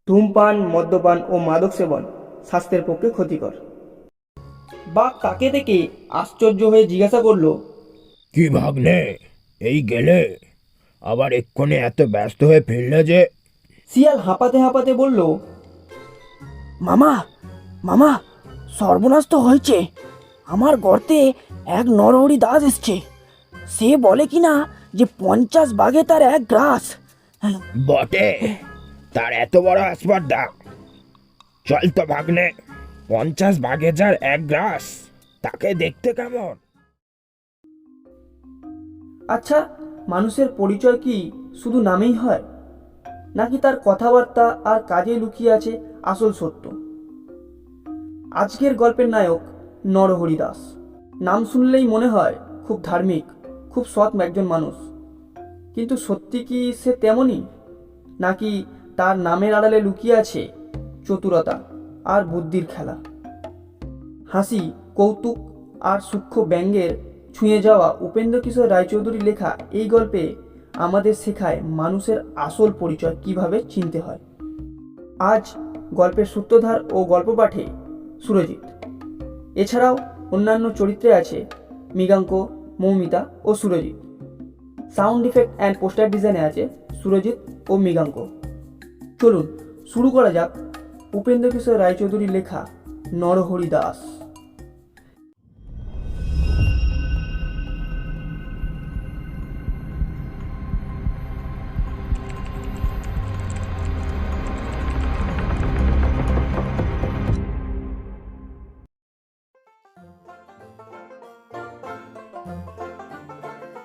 ধূমপান, মদ্যপান ও মাদক সেবন স্বাস্থ্যের পক্ষে ক্ষতিকর। বাঘ তাকে দেখে আশ্চর্য হয়ে জিজ্ঞাসা করলো, কি ভাগ্নে, এই গেলে আবার এক্ষুনি এত ব্যস্ত হয়ে ফিরলে যে? শিয়াল হাঁপাতে হাঁপাতে বলল, মামা মামা, সর্বনাশ তো হয়েছে। আমার গর্তে এক নরহরি দাস এসছে। সে বলে কিনা যে 50 বাঘে তার এক গ্রাস। বটে, তার এত বড় আসপর্দা। চল তো ভাগ্নে, 50 ভাগে যার এক গ্রাস, তাকে দেখতে কেমন? আচ্ছা, মানুষের পরিচয় কি শুধু নামেই হয়, নাকি তার কথাবার্তা আর কাজে লুকিয়ে আছে আসল সত্য? আজকের গল্পের নায়ক নরহরি দাস। নাম শুনলেই মনে হয় খুব ধার্মিক, খুব সৎ একজন মানুষ। কিন্তু সত্যি কি সে তেমনই, নাকি তার নামের আড়ালে লুকিয়ে আছে চতুরতা আর বুদ্ধির খেলা? হাসি, কৌতুক আর সূক্ষ্ম ব্যঙ্গের ছুঁয়ে যাওয়া উপেন্দ্র কিশোর রায়চৌধুরী লেখা এই গল্পে আমাদের শেখায় মানুষের আসল পরিচয় কিভাবে চিনতে হয়। আজ গল্পের সূত্রধার ও গল্প পাঠে সুরজিৎ। এছাড়াও অন্যান্য চরিত্রে আছে মৃগাঙ্ক, মৌমিতা ও Surajit. Sound effect and poster ডিজাইনে আছে সুরজিৎ ও মৃগাঙ্ক। চলুন শুরু করা যাক উপেন্দ্র কিশোর রায়চৌধুরীর লেখা নরহরি দাস।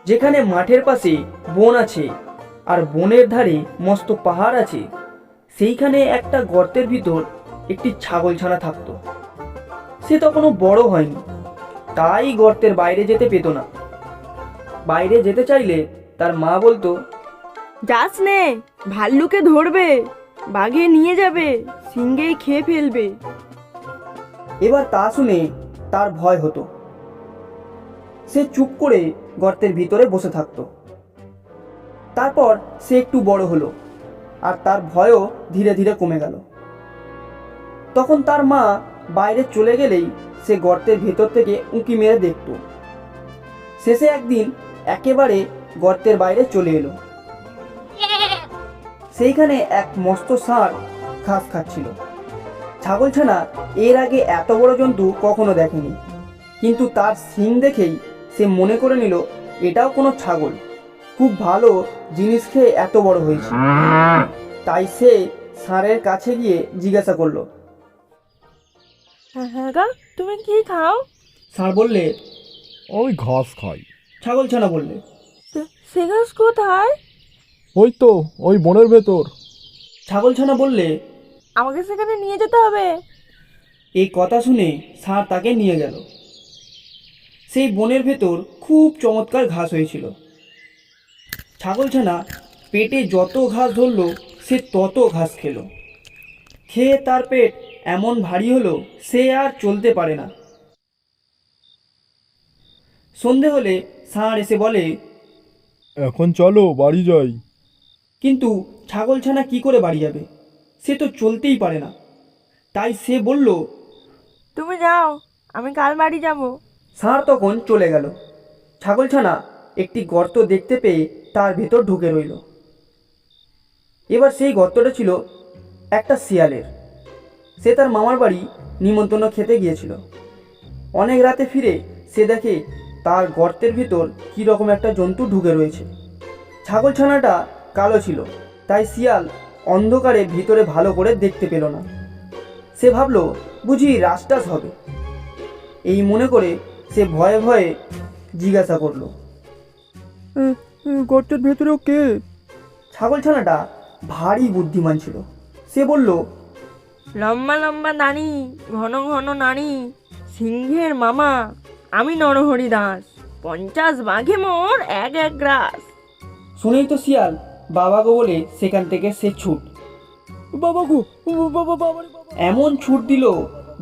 যেখানে মাঠের পাশে বন আছে আর বনের ধারে মস্ত পাহাড় আছে, সেইখানে একটা গর্তের ভিতর একটি ছাগলছানা থাকতো। সে তখনও বড় হয়নি, তাই গর্তের বাইরে যেতে পেত না। বাইরে যেতে চাইলে তার মা বলতো, যাস নে, ভাল্লুকে ধরবে, বাঘে নিয়ে যাবে, সিংহেই খেয়ে ফেলবে। এবার তা শুনে তার ভয় হতো। সে চুপ করে গর্তের ভিতরে বসে থাকতো। তারপর সে একটু বড় হলো আর তার ভয়ও ধীরে ধীরে কমে গেল। তখন তার মা বাইরে চলে গেলেই সে গর্তের ভেতর থেকে উঁকি মেরে দেখত। শেষে একদিন একেবারে গর্তের বাইরে চলে এলো। সেইখানে এক মস্ত ষাঁড় ঘাস খাচ্ছিল। ছাগলছানা এর আগে এত বড় জন্তু কখনো দেখেনি, কিন্তু তার শিং দেখেই সে মনে করে নিল এটাও কোনো ছাগল, খুব ভালো জিনিস খেয়ে এত বড় হয়েছে। তাই সে ষাঁড়ের কাছে গিয়ে জিজ্ঞাসা করলো, হ্যাঁ গা, তুমি কি খাও? ষাঁড় বললে, ওই ঘাস খাই। ছাগলছানা বললে, সে ঘাস কোথায়? ওই তো, ওই বনের ভেতর। ছাগলছানা বললে, আমাকে সেখানে নিয়ে যেতে হবে। এই কথা শুনে ষাঁড় তাকে নিয়ে গেল। সেই বনের ভেতর খুব চমৎকার ঘাস হয়েছিল। ছাগলছানা পেটে যত ঘাস ধরল সে তত ঘাস খেলো। খেয়ে তার পেট এমন ভারী হলো সে আর চলতে পারে না। সন্ধে হলে ষাঁড় এসে বলে, এখন চলো বাড়ি যাই। কিন্তু ছাগলছানা কি করে বাড়ি যাবে? সে তো চলতেই পারে না। তাই সে বলল, তুমি যাও, আমি কাল বাড়ি যাব। ষাঁড় তখন চলে গেল। ছাগলছানা একটি গর্ত দেখতে পেয়ে তার ভেতর ঢুকে রইল। এবার সেই গর্তটা ছিল একটা শিয়ালের। সে তার মামার বাড়ি নিমন্ত্রণ খেতে গিয়েছিল। অনেক রাতে ফিরে সে দেখে তার গর্তের ভিতর কী রকম একটা জন্তু ঢুকে রয়েছে। ছাগলছানাটা কালো ছিল, তাই শিয়াল অন্ধকারে ভিতরে ভালো করে দেখতে পেল না। সে ভাবল বুঝি রাজটাস হবে। এই মনে করে সে ভয়ে ভয়ে জিজ্ঞাসা করলো, গর্তের ভেতরেও কে? ছাগলছানাটা ভারী বুদ্ধিমান ছিল। সে বলল, লম্বা লম্বা দাড়ি, ঘন ঘন নাড়ি, সিংহের মামা, আমি নরহরি দাস। 50 বাঘে মোর এক এক গ্রাস। শুনেই তো শিয়াল বাবা গো বলে সেখান থেকে সে ছুট। বাবা গো, বাবা বাবা। এমন ছুট দিল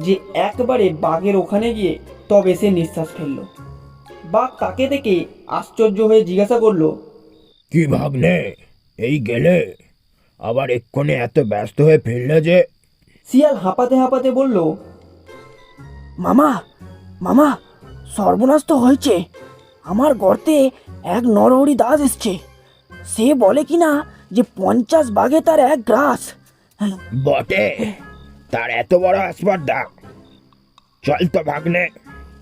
যে একবারে বাঘের ওখানে গিয়ে তবে সে নিঃশ্বাস ফেলল। বাঘ তাকে দেখে আশ্চর্য হয়ে জিজ্ঞাসা করলো, কি ভাগ্নে, এই গেলে আবার এক্ষুনি এত ব্যস্ত হয়ে ফিরলে যে? শিয়াল হাঁপাতে হাঁপাতে বলল, মামা মামা সর্বনাশ তো হয়েছে। আমার গর্তে এক নরহরি দাস এসছে। সে বলে কি না যে 50 বাঘে তার এক গ্রাস। বটে, তার এত বড় আসপর্দা। চল তো ভাগ্নে,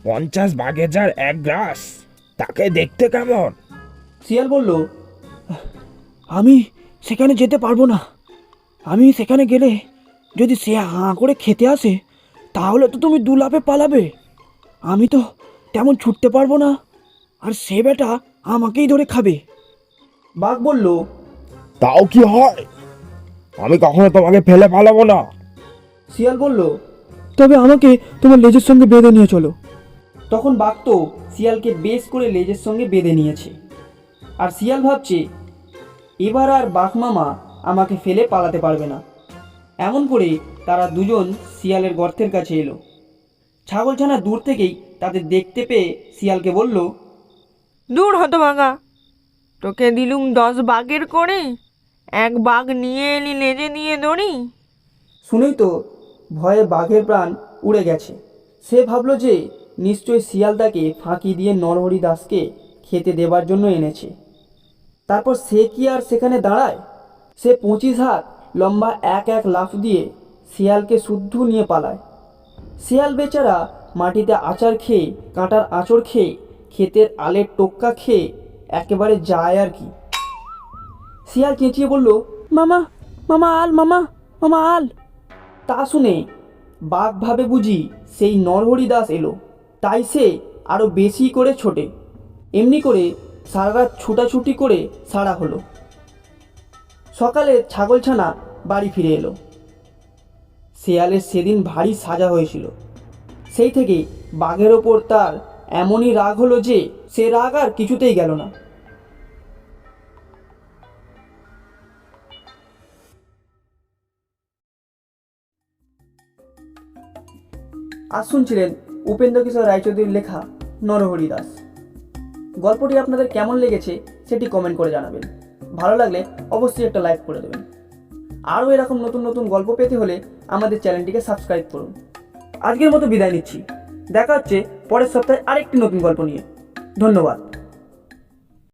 50 বাঘে যার এক গ্রাস, তাকে দেখতে কেমন? শিয়াল বলল, আমি সেখানে যেতে পারবো না। আমি সেখানে গেলে যদি সে হাঁ করে খেতে আসে তাহলে তো তুমি দু লাফে পালাবে। আমি তো তেমন ছুটতে পারবো না, আর সে বেটা আমাকেই ধরে খাবে। বাঘ বলল, তাও কি হয়? আমি কখনো তোমাকে ফেলে পালাবো না। শিয়াল বলল, তবে আমাকে তোমার লেজের সঙ্গে বেঁধে নিয়ে চলো। তখন বাঘ তো শিয়ালকে বেশ করে লেজের সঙ্গে বেঁধে নিয়েছে। আর শিয়াল ভাবছে, এবার আর বাঘ মামা আমাকে ফেলে পালাতে পারবে না। এমন করে তারা দুজন শিয়ালের গর্তের কাছে এলো। ছাগলছানা দূর থেকেই তাদের দেখতে পেয়ে শিয়ালকে বলল, দূর হতভাগা, তোকে দিলুম 10 বাঘের করে, এক বাঘ নিয়ে এলি লেজে দিয়ে দড়ি। শুনেই তো ভয়ে বাঘের প্রাণ উড়ে গেছে। সে ভাবল যে নিশ্চয়ই শিয়াল তাকে ফাঁকি দিয়ে নরহরি দাসকে খেতে দেবার জন্য এনেছে। তারপর সে কি আর সেখানে দাঁড়ায়? সে 25 হাত লম্বা এক এক লাফ দিয়ে শিয়ালকে শুদ্ধ নিয়ে পালায়। শিয়াল বেচারা মাটিতে আচার খেয়ে, কাঁটার আঁচড় খেয়ে, ক্ষেতের আলের টোক্কা খেয়ে একেবারে যায় আর কি। শিয়াল চেঁচিয়ে বলল, মামা মামা আল, মামা মামা আল। তা শুনে বাঘ ভাবে বুঝি সেই নরহরি দাস এলো, তাই সে আরও বেশি করে ছোটে। এমনি করে সারা রাত ছুটাছুটি করে সারা হলো। সকালে ছাগলছানা বাড়ি ফিরে এলো। শেয়ালের সেদিন ভারী সাজা হয়েছিল। সেই থেকে বাঘের ওপর তার এমনই রাগ হলো যে সে রাগ আর কিছুতেই গেল না। আজ শুনছিলেন উপেন্দ্র কিশোর রায়চৌধুরীর লেখা নরহরি দাস। গল্পটি আপনাদের কেমন লেগেছে সেটি কমেন্ট করে জানাবেন। ভালো লাগলে অবশ্যই একটা লাইক করে দেবেন। আরও এরকম নতুন নতুন গল্প পেতে হলে আমাদের চ্যানেলটিকে সাবস্ক্রাইব করুন। আজকের মতো বিদায় নিচ্ছি। দেখা হচ্ছে পরের সপ্তাহে আরেকটি নতুন গল্প নিয়ে। ধন্যবাদ।